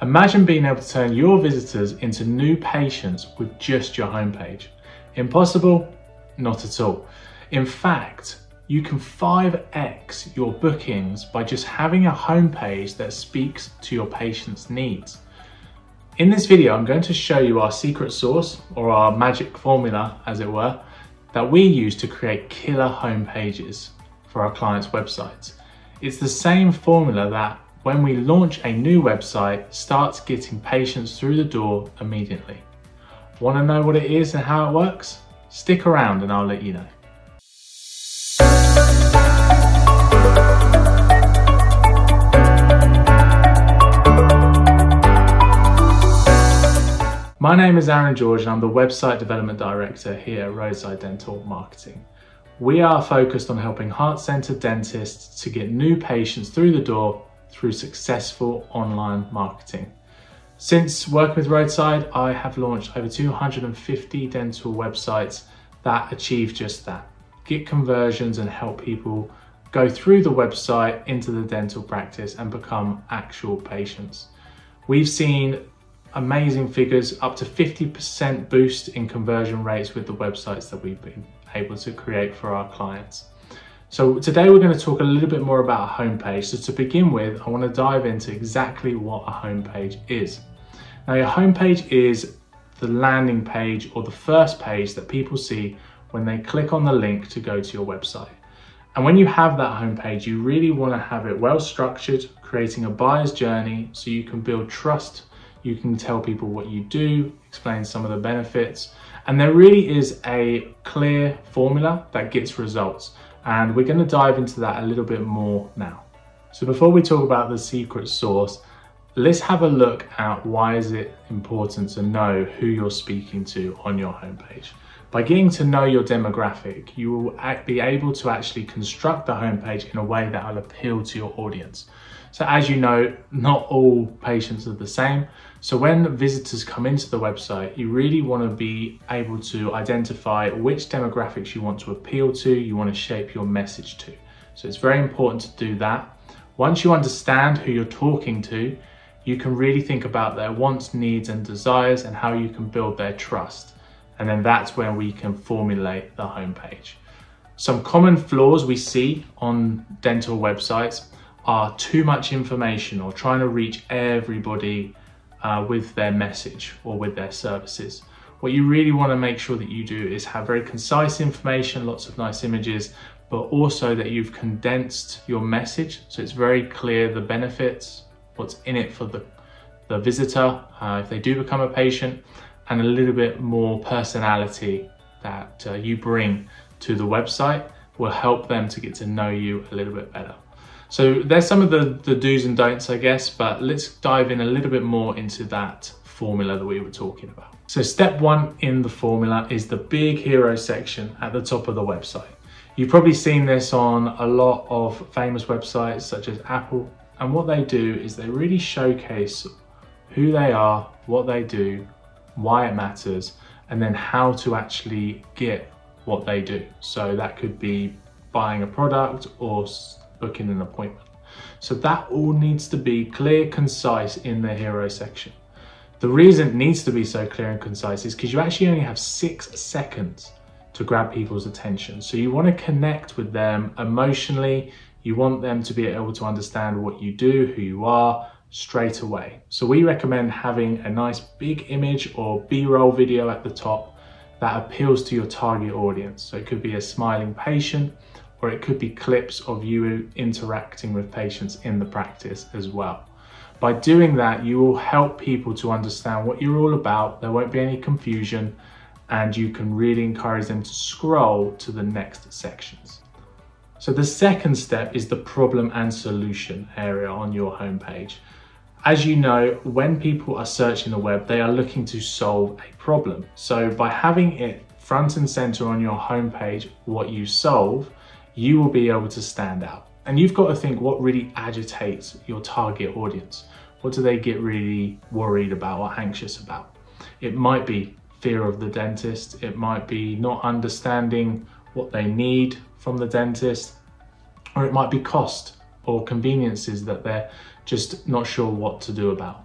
Imagine being able to turn your visitors into new patients with just your homepage. Impossible? Not at all. In fact, you can 5x your bookings by just having a homepage that speaks to your patient's needs. In this video, I'm going to show you our secret sauce, or our magic formula, as it were, that we use to create killer homepages for our clients' websites. It's the same formula that, when we launch a new website, starts getting patients through the door immediately. Want to know what it is and how it works? Stick around and I'll let you know. My name is Arron and I'm the Website Development Director here at ROADSIDE Dental Marketing. We are focused on helping heart-centered dentists to get new patients through the door through successful online marketing. Since working with ROADSIDE, I have launched over 250 dental websites that achieve just that. Get conversions and help people go through the website into the dental practice and become actual patients. We've seen amazing figures, up to 50% boost in conversion rates with the websites that we've been able to create for our clients. So today we're going to talk a little bit more about a homepage. So to begin with, I want to dive into exactly what a homepage is. Now, your homepage is the landing page or the first page that people see when they click on the link to go to your website. And when you have that homepage, you really want to have it well structured, creating a buyer's journey so you can build trust. You can tell people what you do, explain some of the benefits, and there really is a clear formula that gets results. And we're going to dive into that a little bit more now. So before we talk about the secret sauce, let's have a look at why is it important to know who you're speaking to on your homepage. By getting to know your demographic, you will be able to actually construct the homepage in a way that will appeal to your audience. So as you know, not all patients are the same. So when visitors come into the website, you really want to be able to identify which demographics you want to appeal to, you want to shape your message to. So it's very important to do that. Once you understand who you're talking to, you can really think about their wants, needs, and desires and how you can build their trust. And then that's where we can formulate the homepage. Some common flaws we see on dental websites are too much information or trying to reach everybody with their message or with their services. What you really want to make sure that you do is have very concise information, lots of nice images, but also that you've condensed your message so it's very clear the benefits, what's in it for the visitor if they do become a patient, and a little bit more personality that you bring to the website will help them to get to know you a little bit better. So there's some of the do's and don'ts, I guess, but let's dive in a little bit more into that formula that we were talking about. So step one in the formula is the big hero section at the top of the website. You've probably seen this on a lot of famous websites such as Apple, and what they do is they really showcase who they are, what they do, why it matters, and then how to actually get what they do. So that could be buying a product or booking an appointment. So that all needs to be clear, concise in the hero section. The reason it needs to be so clear and concise is because you actually only have 6 seconds to grab people's attention. So you want to connect with them emotionally. You want them to be able to understand what you do, who you are, straight away. So we recommend having a nice big image or B-roll video at the top that appeals to your target audience. So it could be a smiling patient, or it could be clips of you interacting with patients in the practice as well. By doing that, you will help people to understand what you're all about. There won't be any confusion, and you can really encourage them to scroll to the next sections. So the second step is the problem and solution area on your homepage. As you know, when people are searching the web, they are looking to solve a problem. So by having it front and center on your homepage, what you solve, you will be able to stand out. And you've got to think what really agitates your target audience. What do they get really worried about or anxious about? It might be fear of the dentist. It might be not understanding what they need from the dentist, or it might be cost or conveniences that they're just not sure what to do about.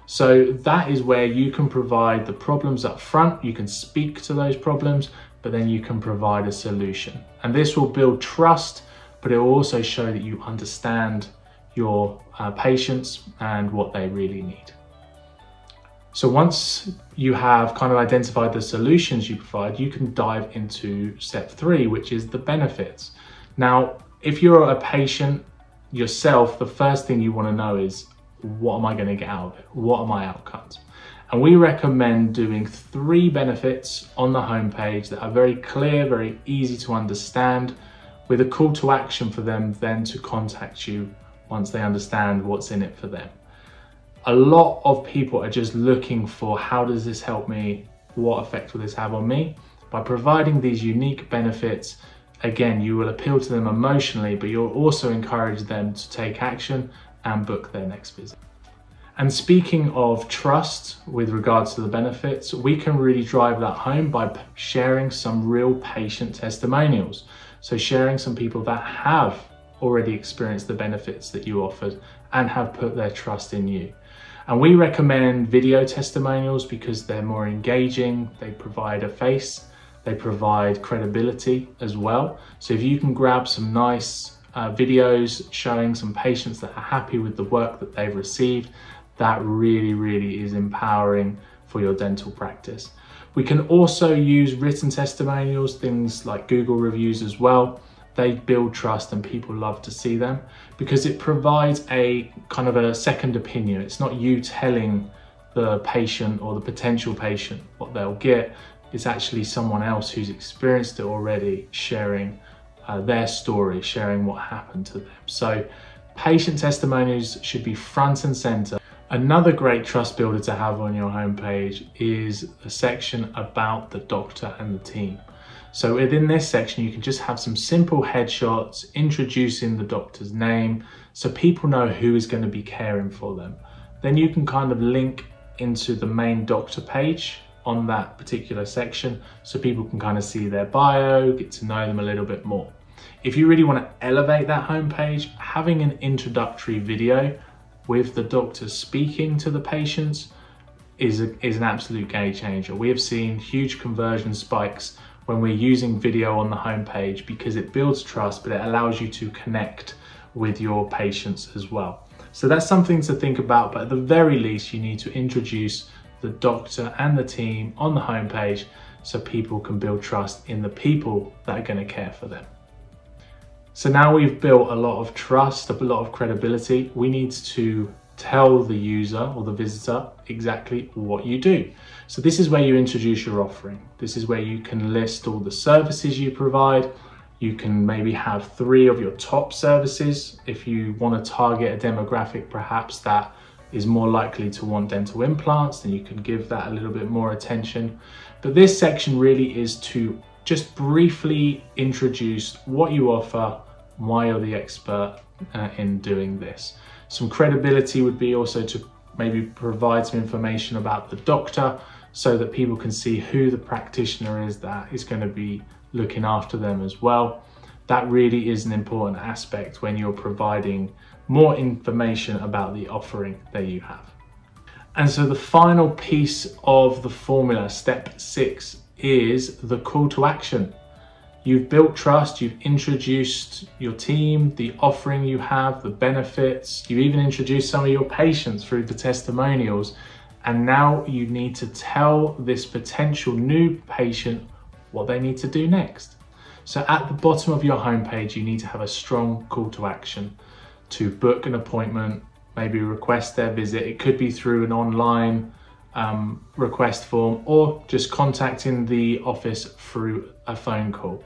So that is where you can provide the problems up front, you can speak to those problems, but then you can provide a solution. And this will build trust, but it will also show that you understand your patients and what they really need. So once you have kind of identified the solutions you provide, you can dive into step 3, which is the benefits. Now, if you're a patient yourself, the first thing you want to know is, what am I going to get out of it? What are my outcomes? And we recommend doing 3 benefits on the homepage that are very clear, very easy to understand, with a call to action for them then to contact you once they understand what's in it for them. A lot of people are just looking for, how does this help me? What effect will this have on me? By providing these unique benefits, again, you will appeal to them emotionally, but you'll also encourage them to take action and book their next visit. And speaking of trust with regards to the benefits, we can really drive that home by sharing some real patient testimonials. So sharing some people that have already experienced the benefits that you offered and have put their trust in you. And we recommend video testimonials because they're more engaging, they provide a face, they provide credibility as well. So if you can grab some nice videos showing some patients that are happy with the work that they've received, that really is empowering for your dental practice. We can also use written testimonials, things like Google reviews as well. They build trust and people love to see them because it provides a kind of a second opinion. It's not you telling the patient or the potential patient what they'll get. It's actually someone else who's experienced it already sharing their story, sharing what happened to them. So patient testimonials should be front and center. Another great trust builder to have on your homepage is a section about the doctor and the team. So within this section, you can just have some simple headshots introducing the doctor's name so people know who is going to be caring for them. Then you can kind of link into the main doctor page on that particular section so people can kind of see their bio, get to know them a little bit more. If you really want to elevate that homepage, having an introductory video with the doctor speaking to the patients is an absolute game changer. We have seen huge conversion spikes when we're using video on the homepage because it builds trust, but it allows you to connect with your patients as well. So that's something to think about, but at the very least, you need to introduce the doctor and the team on the homepage so people can build trust in the people that are going to care for them. So now we've built a lot of trust, a lot of credibility, we need to tell the user or the visitor exactly what you do. So this is where you introduce your offering. This is where you can list all the services you provide. You can maybe have 3 of your top services. If you want to target a demographic perhaps that is more likely to want dental implants, then you can give that a little bit more attention. But this section really is to just briefly introduce what you offer, why you're the expert in doing this. Some credibility would be also to maybe provide some information about the doctor so that people can see who the practitioner is that is going to be looking after them as well. That really is an important aspect when you're providing more information about the offering that you have. And so the final piece of the formula, step 6, is the call to action. You've built trust, you've introduced your team, the offering you have, the benefits, you've even introduced some of your patients through the testimonials, and now you need to tell this potential new patient what they need to do next. So at the bottom of your homepage, you need to have a strong call to action to book an appointment, maybe request their visit. It could be through an online request form or just contacting the office through a phone call.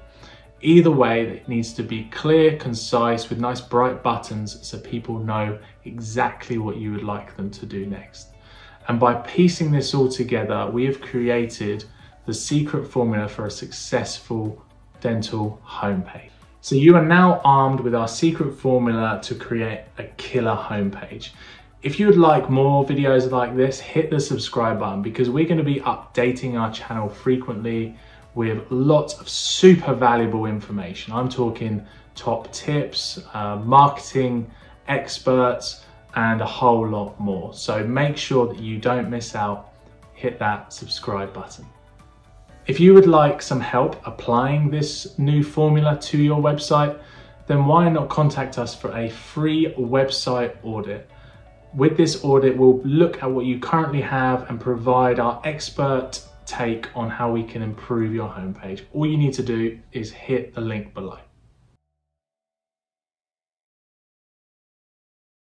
Either way, it needs to be clear, concise, with nice bright buttons so people know exactly what you would like them to do next. And by piecing this all together, we have created the secret formula for a successful dental homepage. So you are now armed with our secret formula to create a killer homepage. If you would like more videos like this, hit the subscribe button because we're going to be updating our channel frequently with lots of super valuable information. I'm talking top tips, marketing experts, and a whole lot more. So make sure that you don't miss out. Hit that subscribe button. If you would like some help applying this new formula to your website, then why not contact us for a free website audit. With this audit, we'll look at what you currently have and provide our expert take on how we can improve your homepage. All you need to do is hit the link below.